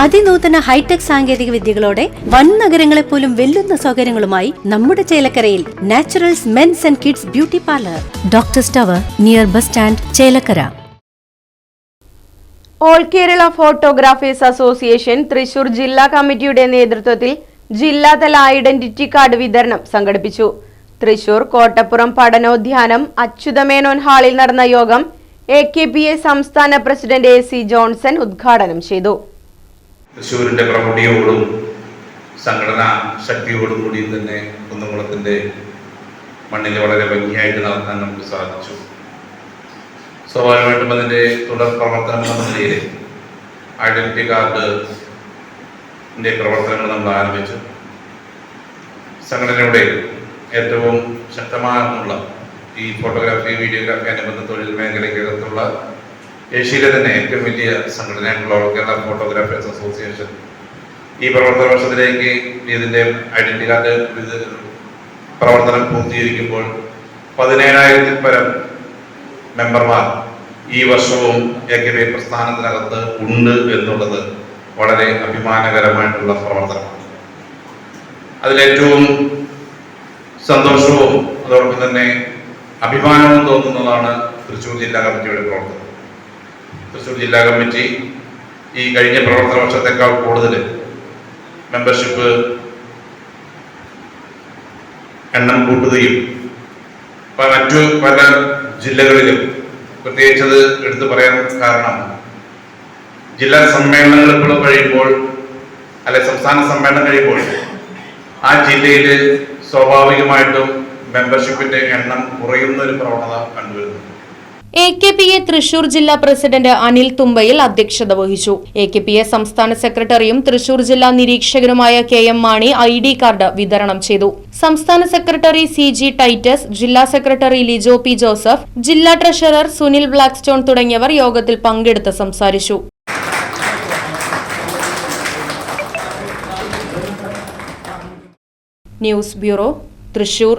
അതിനൂതന hi tech സാങ്കേതിക വിദ്യകളോടെ വൻ നഗരങ്ങളെ പോലും വെല്ലുന്ന സൗകര്യങ്ങളുമായി നമ്മുടെ ചേലക്കരയിൽ naturals men's and kids beauty parlour, doctors tower, near bus stand, Chelakkara. All Kerala photographers association Thrissur ജില്ലാ കമ്മിറ്റിയുടെ നേതൃത്വത്തിൽ ജില്ലാതല ഐഡന്റിറ്റി കാർഡ് വിതരണം സംഘടിപ്പിച്ചു. തൃശൂർ കോട്ടപ്പുറം പഠനോദ്യാനം അച്യുതമേനോൻ ഹാളിൽ നടന്ന യോഗം AKPA സംസ്ഥാന പ്രസിഡന്റ് AC ജോൺസൺ ഉദ്ഘാടനം ചെയ്തു. തൃശ്ശൂരിൻ്റെ പ്രൗഢിയോടും സംഘടനാ ശക്തിയോടും കൂടി തന്നെ കുന്നംകുളത്തിൻ്റെ മണ്ണിൽ വളരെ ഭംഗിയായിട്ട് നടത്താൻ നമുക്ക് സാധിച്ചു. സ്വാഭാവികമായിട്ടും അതിൻ്റെ തുടർ പ്രവർത്തനം എന്ന നിലയിൽ ഐഡന്റിറ്റി കാർഡിൻ്റെ പ്രവർത്തനങ്ങൾ നമ്മൾ ആരംഭിച്ചു. സംഘടനയുടെ ഏറ്റവും ശക്തമാർന്നുള്ള ഈ ഫോട്ടോഗ്രാഫി, വീഡിയോഗ്രാഫി അനുബന്ധ തൊഴിൽ മേഖലയ്ക്കകത്തുള്ള ഏഷ്യയിലെ തന്നെ ഏറ്റവും വലിയ സംഘടനയായിട്ടുള്ള ഓൾ കേരള ഫോട്ടോഗ്രാഫേഴ്സ് അസോസിയേഷൻ ഈ പ്രവർത്തന വർഷത്തിലേക്ക് ഇതിൻ്റെ ഐഡന്റിറ്റി കാർഡ് പ്രവർത്തനം പൂർത്തീകരിക്കുമ്പോൾ 17,000-ൽ പരം മെമ്പർമാർ ഈ വർഷവും AKPA പ്രസ്ഥാനത്തിനകത്ത് ഉണ്ട് എന്നുള്ളത് വളരെ അഭിമാനകരമായിട്ടുള്ള പ്രവർത്തനമാണ്. അതിലേറ്റവും സന്തോഷവും അതോടൊപ്പം തന്നെ അഭിമാനവും തോന്നുന്നതാണ് തൃശ്ശൂർ ജില്ലാ കമ്മിറ്റിയുടെ പ്രവർത്തനം. തൃശ്ശൂർ ജില്ലാ കമ്മിറ്റി ഈ കഴിഞ്ഞ പ്രവർത്തന വർഷത്തേക്കാൾ കൂടുതൽ മെമ്പർഷിപ്പ് എണ്ണം കൂട്ടുകയും മറ്റു പല ജില്ലകളിലും പ്രത്യേകിച്ചത് എടുത്തു പറയാൻ കാരണം ജില്ലാ സമ്മേളനങ്ങൾ ഇപ്പോൾ കഴിയുമ്പോൾ സംസ്ഥാന സമ്മേളനം കഴിയുമ്പോൾ ആ ജില്ലയിൽ സ്വാഭാവികമായിട്ടും മെമ്പർഷിപ്പിന്റെ എണ്ണം കുറയുന്ന ഒരു പ്രവണത കണ്ടുവരുന്നു. AKPA തൃശൂർ ജില്ലാ പ്രസിഡന്റ് അനിൽ തുമ്പയിൽ അധ്യക്ഷത വഹിച്ചു. AKPA സംസ്ഥാന സെക്രട്ടറിയും തൃശൂർ ജില്ലാ നിരീക്ഷകനുമായ KM മാണി ID കാർഡ് വിതരണം ചെയ്തു. സംസ്ഥാന സെക്രട്ടറി CG ടൈറ്റസ്, ജില്ലാ സെക്രട്ടറി ലിജോ P ജോസഫ്, ജില്ലാ ട്രഷറർ സുനിൽ ബ്ലാക്ക്സ്റ്റോൺ തുടങ്ങിയവർ യോഗത്തിൽ പങ്കെടുത്ത് സംസാരിച്ചു. News bureau, Thrissur.